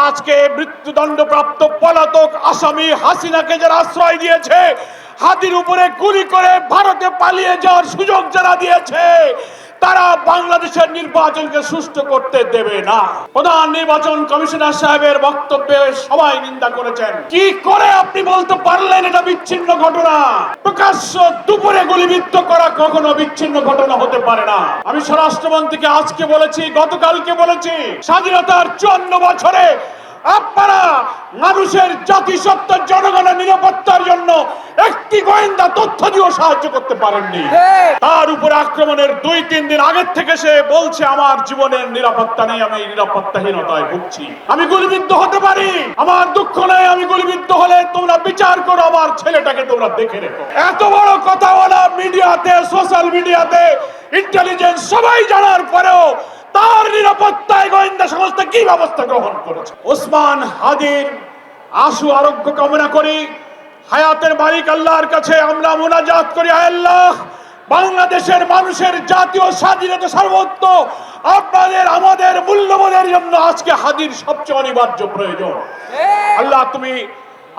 আজকে মৃত্যুদণ্ডপ্রাপ্ত পলাতক আসামি হাসিনাকে যারা আশ্রয় দিয়েছে, হাতির উপরে গুলি করে ভারতে পালিয়ে যাওয়ার সুযোগ যারা দিয়েছে, তারা বাংলাদেশের নির্বাচনকে সুষ্ঠু করতে দেবে না। প্রধান নির্বাচন কমিশনার সাহেবের বক্তব্যে সবাই নিন্দা করেছেন। কি করে আপনি বলতে পারলেন এটা বিচ্ছিন্ন ঘটনা? প্রকাশ্য দুপুরে গুলিবিদ্ধ করা কখনো বিচ্ছিন্ন ঘটনা হতে পারে না। আমি স্বরাষ্ট্রমন্ত্রীকে আজকে বলেছি, গতকালকে বলেছি, স্বাধীনতার 54 বছরে আপনারা মানুষের জাতিসত্তার জনগণের নিরাপত্তার জন্য একটি গোয়েন্দা তথ্য দিয়েও সাহায্য করতে পারেননি। তার উপর আক্রমণের 2-3 দিন আগের থেকে সে বলছে আমার জীবনের নিরাপত্তা নেই, আমি নিরাপত্তাহীনতায় ভুগছি, আমি গুলিবিদ্ধ হতে পারি, আমার দুঃখ নেই, আমি গুলিবিদ্ধ হলে তোমরা বিচার করো, আমার ছেলেটাকে তোমরা দেখে রেখো। এত বড় কথা বলা মিডিয়াতে, সোশ্যাল মিডিয়াতে, ইন্টেলিজেন্স সবাই জানার পরেও তার নিরাপত্তায় গোয়েন্দা সংস্থা কি ব্যবস্থা গ্রহণ করেছে? ওসমান হাদির আশু আরোগ্য কামনা করি। হায়াতের মালিক আল্লাহর কাছে আমরা মুনাজাত করি, আয় আল্লাহ, বাংলাদেশের মানুষের জাতীয় স্বাধীনতা সার্বত্ব আপনাদের আমাদের মূল্যবোধের জন্য আজকে হাদির সবচেয়ে অনিবার্য প্রয়োজন। আল্লাহ, তুমি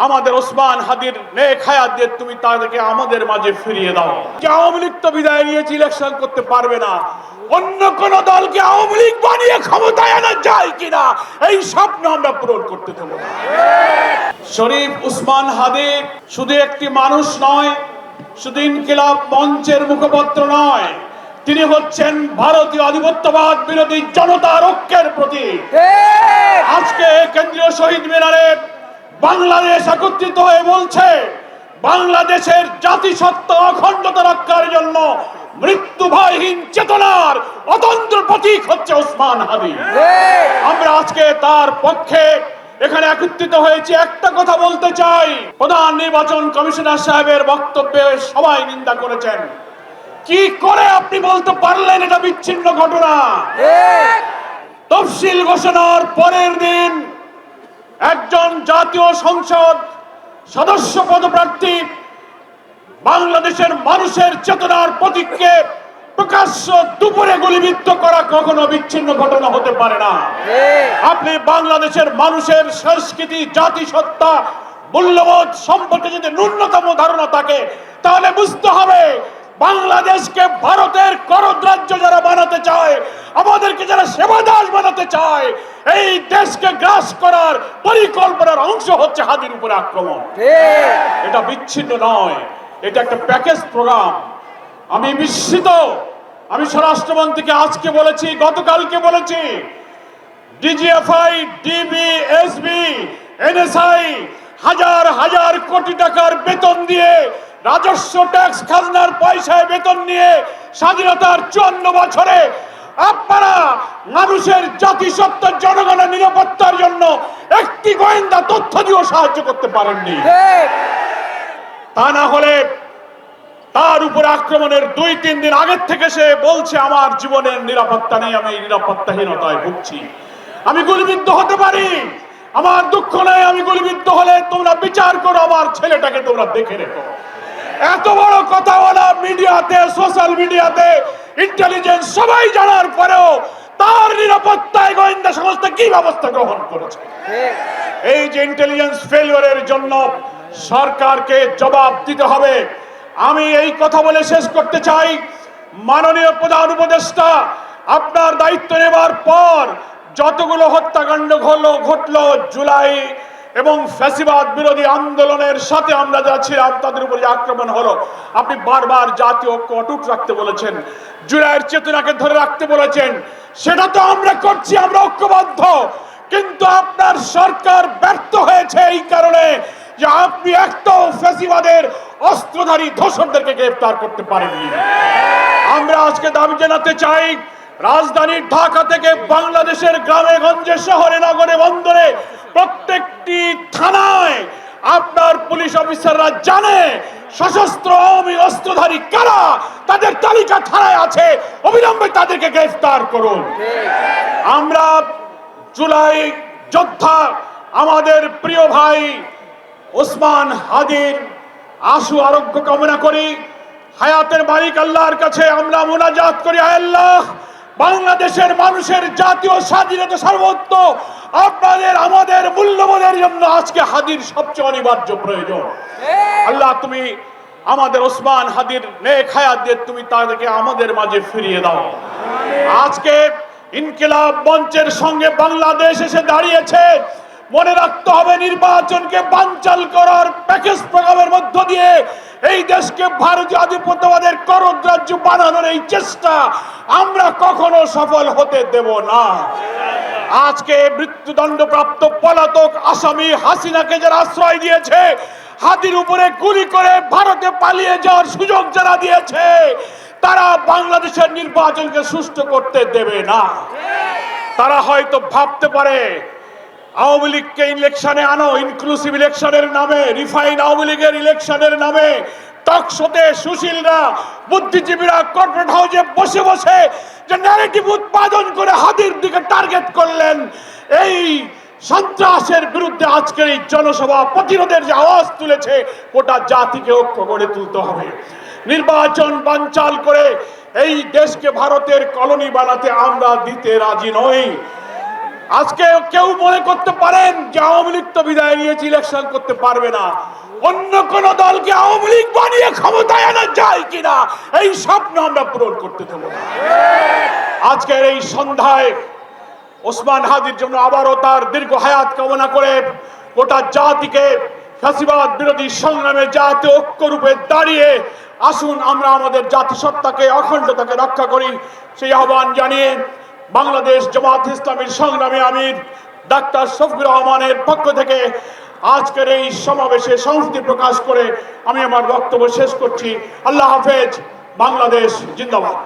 আমাদের ওসমান হাদির নেক হায়াত দিয়ে তুমি তাদেরকে আমাদের মাঝে ফিরিয়ে দাও। যে আওয়ামী লীগ তো বিদায় নিয়েছে, ইলেকশন করতে পারবে না, অন্য কোন দলকে আওয়ামী লীগ বানিয়ে ক্ষমতায় আনা যায় কিনা এই স্বপ্ন আমরা পূরণ করতে দেব না। শরীফ ওসমান হাদি শুধু একটি মানুষ নয়, শুধু ইনকিলাব মঞ্চের মুখপত্র নয়, তিনি হচ্ছেন ভারতীয় আধিপত্যবাদ বিরোধী জনতার ঐক্যের প্রতীক। আজকে কেন্দ্রীয় শহীদ মিনারে বাংলাদেশ একত্রিত হয়ে বলছে বাংলাদেশের জাতিসত্তা অখণ্ডতা রক্ষার জন্য মৃত্যু ভয়হীন চেতনার অতন্ত্র প্রতীক হচ্ছে ওসমান হাদি। আমরা আজকে তার পক্ষে এখানে একত্রিত হয়েছি। একটা কথা বলতে চাই, প্রধান নির্বাচন কমিশনার সাহেবের বক্তব্যে সবাই নিন্দা করেছেন। কি করে আপনি বলতে পারলেন এটা বিচ্ছিন্ন ঘটনা? তফসিল ঘোষণার পরের দিন একজন জাতীয় সংসদ সদস্য পদপ্রার্থী বাংলাদেশের মানুষের চেতনার প্রতীককে প্রকাশ্য দুপুরে গুলিবিদ্ধ করা কখনো বিচ্ছিন্ন ঘটনা হতে পারে না। আপনি বাংলাদেশের মানুষের সংস্কৃতি, জাতিসত্তা, মূল্যবোধ সম্পর্কে যদি ন্যূনতম ধারণা থাকে, তাহলে বুঝতে হবে বাংলাদেশকে ভারতের করদ্রাজ্য যারা বানাতে চায়, আমাদেরকে যারা সেবাদাস বানাতে চায়, এই দেশকে গ্রাস করার পরিকল্পনার অংশ হচ্ছে হাদির উপরে আক্রমণ। এটা বিচ্ছিন্ন নয়, এটা একটা প্যাকেজ প্রোগ্রাম। আমি বিস্মিত। আমি স্বরাষ্ট্রমন্ত্রীকে আজকে বলেছি, গতকালকে বলেছি, ডিজিএফআই, ডিবি, এসবি, এনএসআই হাজার হাজার কোটি টাকার বেতন দিয়ে, রাজস্ব ট্যাক্স খাজনার পয়সায় বেতন নিয়ে স্বাধীনতার 54 বছরে আপনারা মানুষের জাতিসত্তার জনগণের নিরাপত্তার জন্য একটি গোয়েন্দা তথ্য দিয়েও সাহায্য করতে পারেননি। তা না হলে তার উপর আক্রমণের 2-3 দিন আগের থেকে সে বলছে আমার জীবনের নিরাপত্তা নেই, আমি নিরাপত্তাহীনতায় ভুগছি, আমি গুলিবিদ্ধ হতে পারি, আমার দুঃখ নেই, আমি গুলিবিদ্ধ হলে তোমরা বিচার করো, আমার ছেলেটাকে তোমরা দেখে রেখো। এত বড় কথা বলা মিডিয়াতে, সোশ্যাল মিডিয়াতে, ইন্টেলিজেন্স সবাই জানার পরেও তার নিরাপত্তায় গোয়েন্দা সংস্থা কি ব্যবস্থা গ্রহণ করেছে? এই যে ইন্টেলিজেন্স ফেলিওরের জন্য সরকারকে জবাব দিতে হবে। আমি এই কথা বলে শেষ করতে চাই, মাননীয় প্রধান উপদেষ্টা, আপনার দায়িত্ব নেবার পর যতগুলো হত্যাকাণ্ড ঘটলো জুলাই এবং ফ্যাসিবাদ বিরোধী আন্দোলনের সাথে আমরা যারা ছিলাম, তাদের উপর যে আক্রমণ হলো, আপনি বারবার জাতীয় ঐক্য অটুট রাখতে বলেছেন, জুলাইয়ের চেতনাকে ধরে রাখতে বলেছেন। সেটা তো আমরা করছি, আমরা ঐক্যবদ্ধ, কিন্তু আপনার সরকার ব্যর্থ হয়েছে এই কারণে যে আপনি একটাও ফ্যাসিবাদের অস্ত্রধারী ধর্ষকদেরকে গ্রেফতার করতে পারেননি। আমরা আজকে দাবি জানাতে চাই, রাজধানী ঢাকা থেকে বাংলাদেশের গ্রামে গঞ্জে, শহরে, নগরে, বন্দরে, প্রত্যেকটি থানায় আপনার পুলিশ অফিসাররা জানে সশস্ত্র আওয়ামী অস্ত্রধারী কারা, তাদের তালিকা থানায় আছে, অবিলম্বে তাদেরকে গ্রেফতার করুন। আমরা জুলাই যোদ্ধা আমাদের প্রিয় ভাই ওসমান হাদির আশু আরোগ্য কামনা করি। হায়াতের মালিক আল্লাহর কাছে আমরা মুনাজাত করি, আয় আল্লাহ, বাংলাদেশের মানুষের জাতীয় স্বাধীনতা সার্বত্ব আপনাদের আমাদের মূল্যবোধের জন্য আজকে হাদির সবচেয়ে অনিবার্য প্রয়োজন। আল্লাহ তুমি আমাদের ওসমান হাদির নেক হায়াত দিয়ে তুমি তাদেরকে আমাদের মাঝে ফিরিয়ে দাও। আজকে ইনকিলাব মঞ্চের সঙ্গে বাংলাদেশ এসে দাঁড়িয়েছে। মনে রাখতে হবে নির্বাচনকে বানচাল করার প্যাকেজ প্রোগ্রামের মধ্য দিয়ে এই দেশকে ভারতীয় আধিপত্যবাদের করদ্রাজ্য বানানোর এই চেষ্টা আমরা কখনো সফল হতে দেব না। আজকে মৃত্যুদণ্ডপ্রাপ্ত পলাতক আসামি হাসিনাকে যারা আশ্রয় দিয়েছে, হাতির উপরে গুলি করে ভারতে পালিয়ে যাওয়ার সুযোগ যারা দিয়েছে, তারা বাংলাদেশের নির্বাচনকে সুষ্ঠু করতে দেবে না। তারা হয়তো ভাবতে পারে আওয়ামী লীগকে ইলেকশনে আনো, ইনক্লুসিভ ইলেকশনের নামে, রিফাইন আওয়ামী লীগের ইলেকশনের নামে টকশোতে সুশীলরা, বুদ্ধিজীবীরা কর্পোরেট হাউসে বসে বসে যে ন্যারেটিভ উৎপাদন করে হাতির দিকে টার্গেট করলেন, এই সন্ত্রাসের বিরুদ্ধে আজকের এই জনসভা প্রতিরোধের যে আওয়াজ তুলেছে, গোটা জাতিকে ঐক্য গড়ে তুলতে হবে। নির্বাচন বানচাল করে এই দেশকে ভারতের কলোনি বানাতে আমরা দিতে রাজি নই। আজকে কেউ মনে করতে পারেন যে আওয়ামী লীগ তো বিদায় নিয়েছে, ইলেকশন করতে পারবে না। অন্য কোন দলকে আওয়ামী লীগ বানিয়ে ক্ষমতায় আনা যায় কিনা, এই স্বপ্ন আমরা পূরণ করতে দেব না। আজকের এই সন্ধ্যায় ওসমান হাদির জন্য আবারও তার দীর্ঘ হায়াত কামনা করে গোটা জাতিকে ফ্যাসিবাদ বিরোধী সংগ্রামে জাতীয় ঐক্য রূপে দাঁড়িয়ে আসুন আমরা আমাদের জাতিসত্তাকে, অখণ্ডতাকে রক্ষা করি, সেই আহ্বান জানিয়ে বাংলাদেশ জামাত ইসলামীর সংগ্রামী আমির ডাক্তার শফিকুর রহমানের পক্ষ থেকে আজকের এই সমাবেশে সংহতি প্রকাশ করে আমি আমার বক্তব্য শেষ করছি। আল্লাহ হাফেজ। বাংলাদেশ জিন্দাবাদ।